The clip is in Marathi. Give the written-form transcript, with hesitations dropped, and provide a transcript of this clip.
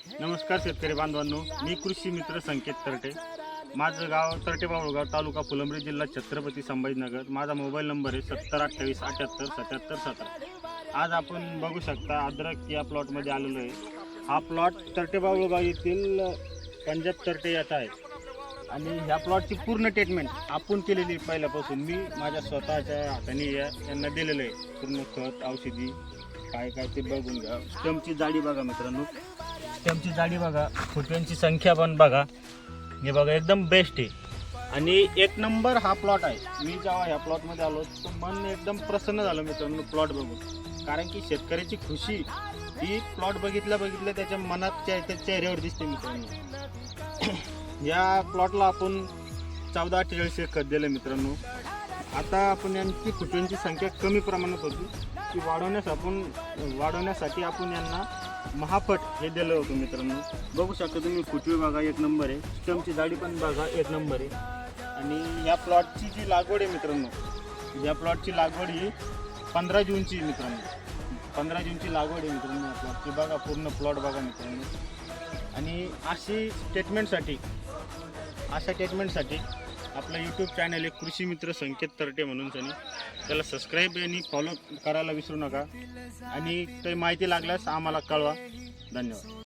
नमस्कार शेतकरी बांधवांनो, मी कृषी मित्र संकेत तरटे. माझं गाव तरटे बावळगाव, तालुका फुलंब्री, जिल्हा छत्रपती संभाजीनगर. माझा मोबाईल नंबर आहे 7028787717. आज आपण बघू शकता अद्रक या प्लॉटमध्ये आलेलो आहे. हा प्लॉट तरटे बावळगाव येथील पंजाब तरटे याचा आहे आणि ह्या प्लॉटची पूर्ण ट्रीटमेंट आपण केलेली पहिल्यापासून. मी माझ्या स्वतःच्या हाताने यांना दिलेलं आहे. पूर्ण खत, औषधी काय काय ते बघून घ्या. स्टमची जाडी बघा मित्रांनो, स्टमची जाडी बघा, फुटव्यांची संख्या पण बघा. हे बघा एकदम बेस्ट आहे आणि एक नंबर हा प्लॉट आहे. मी जेव्हा ह्या प्लॉटमध्ये आलो तर मन एकदम प्रसन्न झालं मित्रांनो प्लॉट बघून. कारण की शेतकऱ्याची खुशी ही प्लॉट बघितल्या त्याच्या मनात त्या चेहऱ्यावर दिसते मित्रांनो. या प्लॉटला आपण 14-48 खत दिलं मित्रांनो. आता आपण यांची फुटव्यांची संख्या कमी प्रमाणात होती ती वाढवण्यासाठी आपण यांना महापट हे दिलं होतं मित्रांनो. बघू शकता तुम्ही, फुटवे बघा एक नंबर आहे, स्टमची जाडी पण बघा एक नंबर आहे. आणि या प्लॉटची जी लागवड आहे मित्रांनो, या प्लॉटची लागवड ही 15 जूनची मित्रांनो, 15 जूनची लागवड आहे मित्रांनो. या प्लॉटची बघा, पूर्ण प्लॉट बघा मित्रांनो. आणि अशा ट्रीटमेंटसाठी आपलं यूट्यूब चॅनल आहे कृषी मित्र संकेत तरटे म्हणून. त्याला सबस्क्राईब आणि फॉलो करायला विसरू नका. आणि काही माहिती लागल्यास आम्हाला कळवा. धन्यवाद.